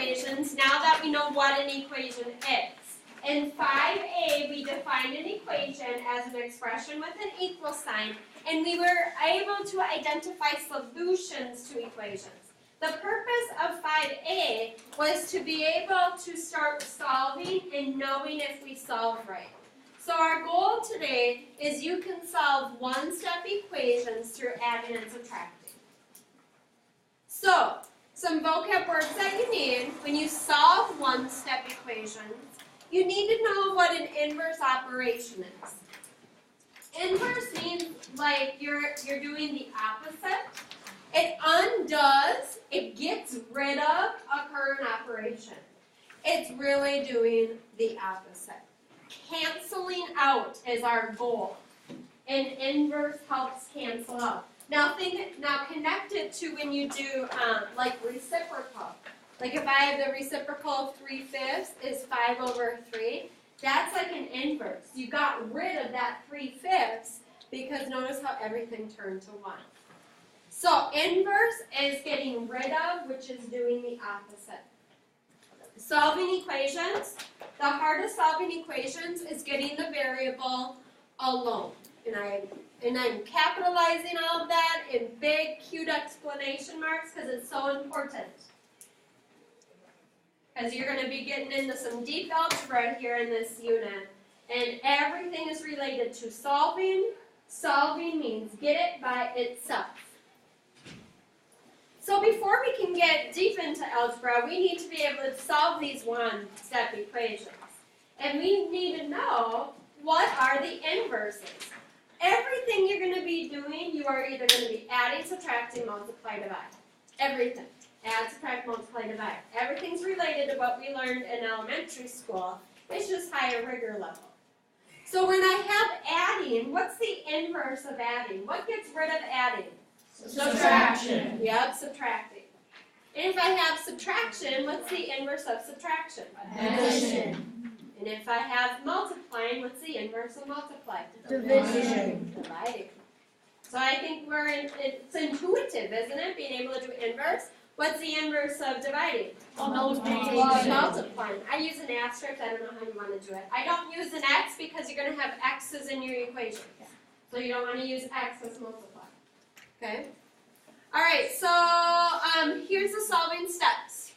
equations now that we know what an equation is. In 5a, we defined an equation as an expression with an equal sign, and we were able to identify solutions to equations. The purpose of 5a was to be able to start solving and knowing if we solve right. So our goal today is you can solve one-step equations through adding and subtracting. So, some vocab words that you need when you solve one-step equations. You need to know what an inverse operation is. Inverse means like you're doing the opposite. It undoes, it gets rid of a current operation. It's really doing the opposite. Canceling out is our goal. And inverse helps cancel out. Now connect it to when you do like reciprocal. Like if I have the reciprocal of 3/5 is 5/3, that's like an inverse. You got rid of that 3/5 because notice how everything turned to 1. So inverse is getting rid of, which is doing the opposite. Solving equations. The heart of solving equations is getting the variable alone. And I'm capitalizing all of that in big, cute explanation marks because it's so important. Because you're going to be getting into some deep algebra here in this unit. And everything is related to solving. Solving means get it by itself. So before we can get deep into algebra, we need to be able to solve these one-step equations. And we need to know what are the inverses. Everything you're going to be doing, you are either going to be adding, subtracting, multiply, divide. Everything. Add, subtract, multiply, divide. Everything's related to what we learned in elementary school. It's just higher rigor level. So when I have adding, what's the inverse of adding? What gets rid of adding? Subtraction. Yep, subtracting. And if I have subtraction, what's the inverse of subtraction? Addition. And if I have multiplying, what's the inverse of multiply? Division. Dividing. So I think it's intuitive, isn't it? Being able to do inverse. What's the inverse of dividing? Multiplying. Multiplying. I use an asterisk. I don't know how you want to do it. I don't use an X because you're going to have X's in your equation. So you don't want to use X as multiply. Okay? Alright, so here's the solving steps.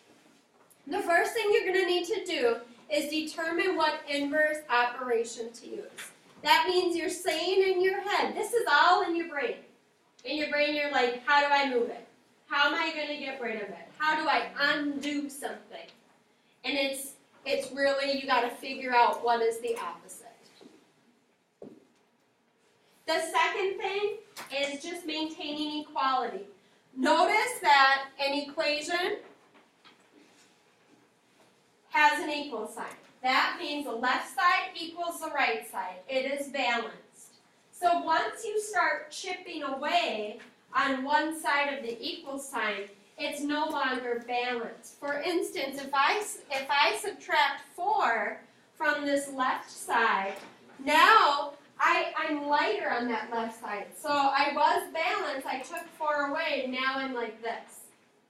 The first thing you're going to need to do is determine what inverse operation to use. That means you're saying in your head, this is all in your brain. In your brain you're like, how do I move it? How am I going to get rid of it? How do I undo something? And it's really, you got to figure out what is the opposite. The second thing is just maintaining equality. Notice that an equation has an equal sign. That means the left side equals the right side. It is balanced. So once you start chipping away on one side of the equal sign, it's no longer balanced. For instance, if I subtract 4 from this left side, now I'm lighter on that left side. So I was balanced, I took 4 away, now I'm like this.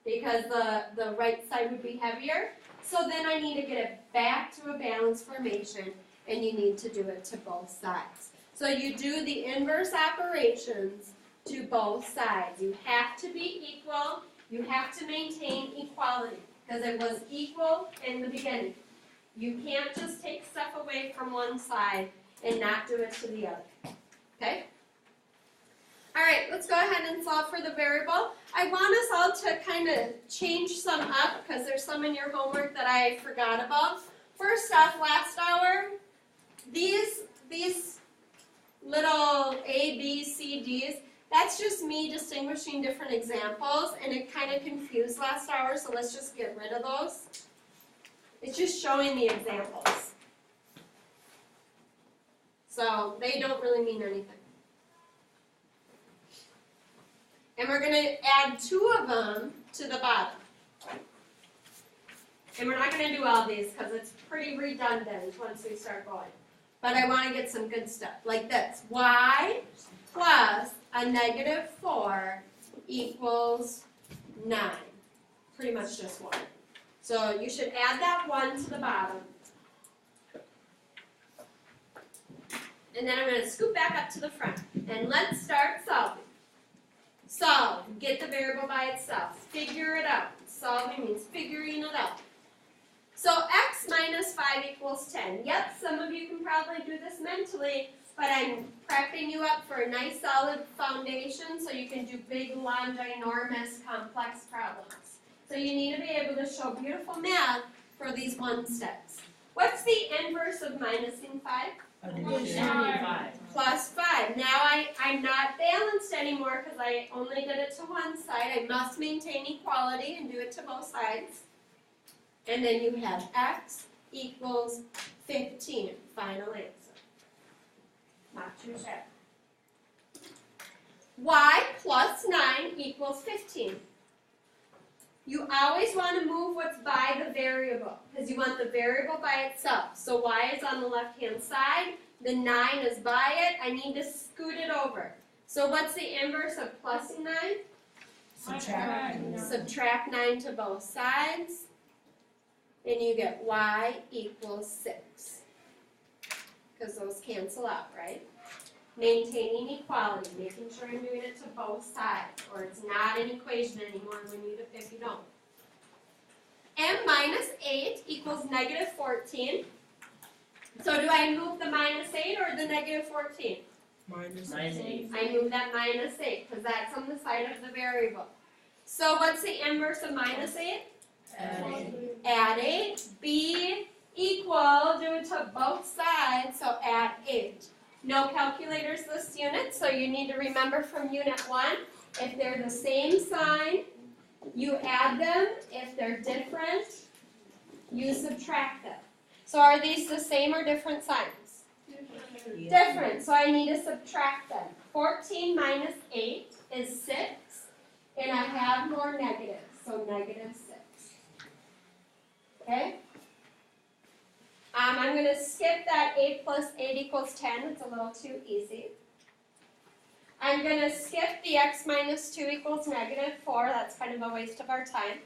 Because the right side would be heavier. So then I need to get it back to a balanced formation, and you need to do it to both sides. So you do the inverse operations to both sides. You have to be equal, you have to maintain equality, because it was equal in the beginning. You can't just take stuff away from one side and not do it to the other. Okay? Alright, let's go ahead and solve for the variable. I want us all to kind of change some up because there's some in your homework that I forgot about. First off, last hour, these little A, B, C, D's, that's just me distinguishing different examples, and it kind of confused last hour, so let's just get rid of those. It's just showing the examples. So they don't really mean anything. And we're going to add 2 of them to the bottom. And we're not going to do all these because it's pretty redundant once we start going. But I want to get some good stuff, like this. Y plus a negative 4 equals 9. Pretty much just 1. So you should add that 1 to the bottom. And then I'm going to scoot back up to the front. And let's start solving. Solve. Get the variable by itself. Figure it out. Solving means figuring it out. So x minus 5 equals 10. Yep, some of you can probably do this mentally, but I'm prepping you up for a nice solid foundation so you can do big, long, ginormous, complex problems. So you need to be able to show beautiful math for these 1 steps. What's the inverse of minusing 5? Plus 5. Now I'm not balanced anymore because I only did it to one side. I must maintain equality and do it to both sides. And then you have x equals 15. Final answer. Not too shabby. Y plus 9 equals 15. You always want to move what's by the variable because you want the variable by itself. So y is on the left-hand side, the 9 is by it, I need to scoot it over. So what's the inverse of plus 9? Subtract 9 to both sides, and you get y equals 6. Because those cancel out, right? Maintaining equality, making sure I'm doing it to both sides, or it's not an equation anymore if you don't. M minus 8 equals negative 14. So do I move the minus 8 or the negative 14? Minus 8. I move that minus 8 because that's on the side of the variable. So what's the inverse of minus 8? Add 8. B equal, do it to both sides, so add 8. No calculators list units, so you need to remember from unit 1, if they're the same sign, you add them. If they're different, you subtract them. So are these the same or different signs? Different, so I need to subtract them. 14 minus 8 is 6, and I have more negatives, so negative 6. Okay? I'm going to skip that 8 plus 8 equals 10. It's a little too easy. I'm going to skip the x minus 2 equals negative 4. That's kind of a waste of our time.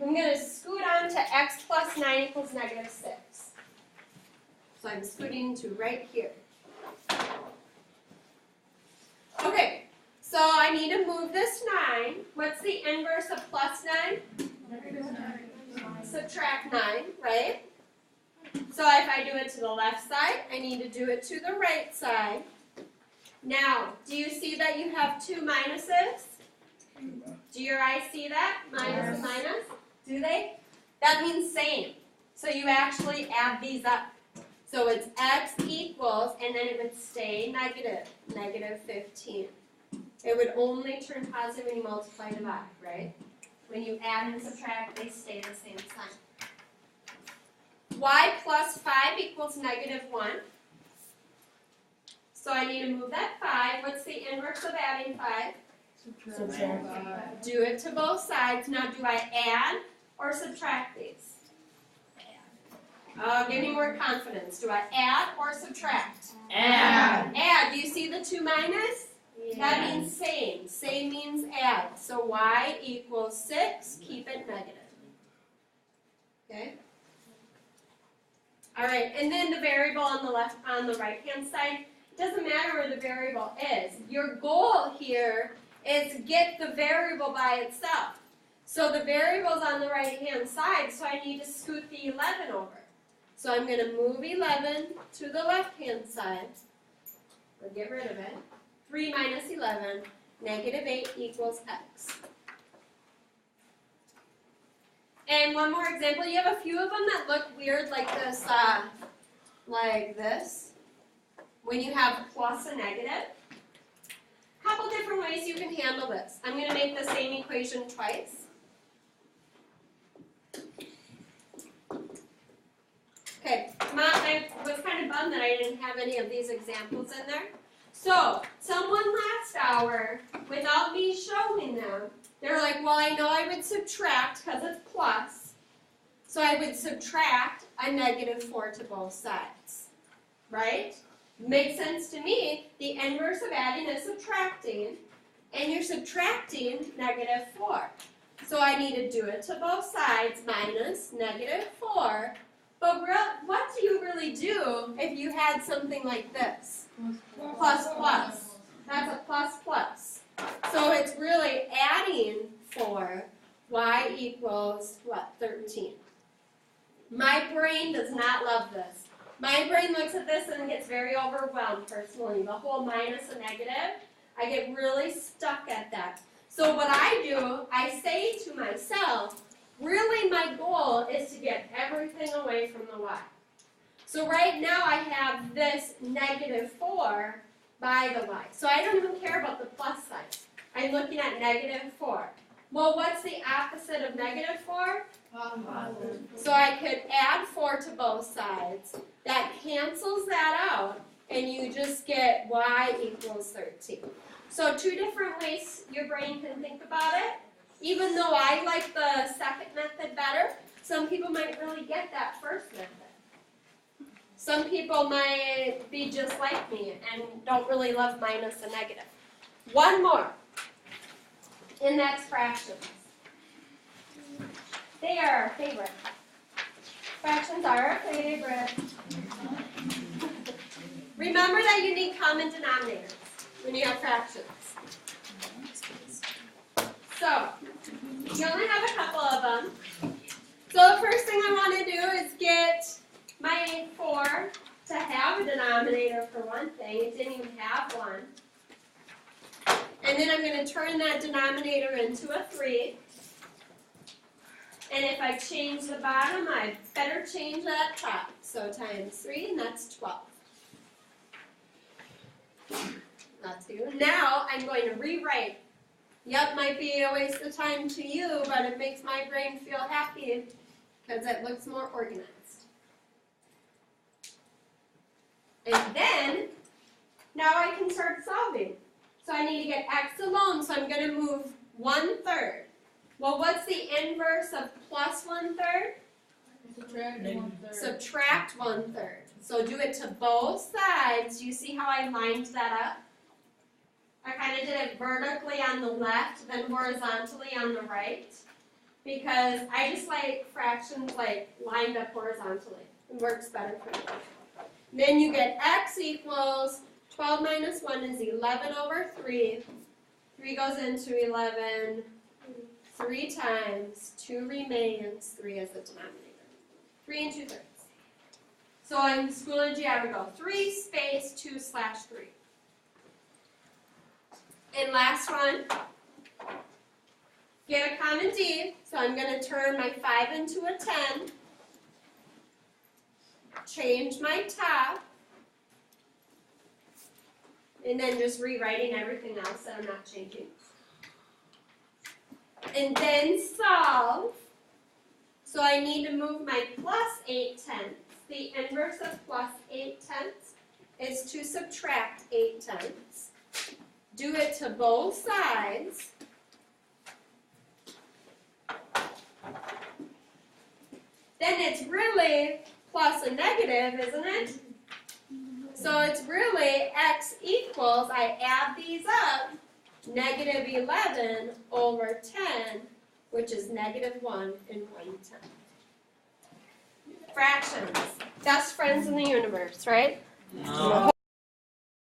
I'm going to scoot on to x plus 9 equals negative 6. So I'm scooting to right here. Okay, so I need to move this 9. What's the inverse of plus 9? Subtract 9, right? So if I do it to the left side, I need to do it to the right side. Now, do you see that you have 2 minuses? Do your eyes see that? Minus and minus? Do they? That means same. So you actually add these up. So it's x equals, and then it would stay negative, negative 15. It would only turn positive when you multiply and divide, right? When you add and subtract, they stay the same sign. Y plus 5 equals negative 1. So I need to move that 5. What's the inverse of adding 5? Subtract. Do it to both sides. Now do I add or subtract these? Give me more confidence. Do I add or subtract? Add. Add. Do you see the 2 minus? That means same. Same means add. So y equals 6. Keep it negative. Okay? All right, and then the variable on the right-hand side, it doesn't matter where the variable is. Your goal here is to get the variable by itself. So the variable's on the right-hand side, so I need to scoot the 11 over. So I'm going to move 11 to the left-hand side. We'll get rid of it. 3 minus 11, negative 8 equals x. And one more example, you have a few of them that look weird like this, when you have plus and negative. A couple different ways you can handle this. I'm going to make the same equation twice. Okay, I was kind of bummed that I didn't have any of these examples in there. So, someone last hour, without me showing them, they're like, well, I know I would subtract because it's plus. So I would subtract a negative 4 to both sides. Right? Makes sense to me. The inverse of adding is subtracting. And you're subtracting negative 4. So I need to do it to both sides, minus -4. But what do you really do if you had something like this? Plus plus. That's a plus plus. So it's really adding 4, y equals what, 13. My brain does not love this. My brain looks at this and gets very overwhelmed personally. The whole minus and negative, I get really stuck at that. So what I do, I say to myself, really my goal is to get everything away from the y. So right now I have this -4 by the y. So I don't even care about the plus sign. I'm looking at -4. Well, what's the opposite of -4? So I could add 4 to both sides. That cancels that out, and you just get y equals 13. So 2 different ways your brain can think about it. Even though I like the second method better, some people might really get that first method. Some people might be just like me and don't really love minus and negative. One more, and that's fractions. They are our favorite. Fractions are our favorite. Remember that you need common denominators when you have fractions. So, you only have a couple of them. So the first thing I want to do is get my 4 to have a denominator for one thing. It didn't even have one. And then I'm going to turn that denominator into a 3. And if I change the bottom, I better change that top. So times 3, and that's 12. Not 2. Now I'm going to rewrite. Yep, might be a waste of time to you, but it makes my brain feel happy because it looks more organized. And then, now I can start solving. So I need to get x alone, so I'm going to move 1/3. Well, what's the inverse of plus 1/3? Subtract 1/3. So do it to both sides. You see how I lined that up? I kind of did it vertically on the left, then horizontally on the right, because I just like fractions like lined up horizontally. It works better for me. Then you get x equals 12 minus 1 is 11 over 3. 3 goes into 11 3 times. 2 remains. 3 as the denominator. 3 2/3. So in school and G, I would go 3 space 2/3. And last one, get a common D. So I'm going to turn my 5 into a 10. Change my top. And then just rewriting everything else that I'm not changing. And then solve. So I need to move my plus 8/10. The inverse of plus 8/10 is to subtract 8/10. Do it to both sides. Then it's really plus a negative, isn't it? So it's really x equals, I add these up, -11 over 10, which is -1 and 1/10. Fractions, best friends in the universe, right? No.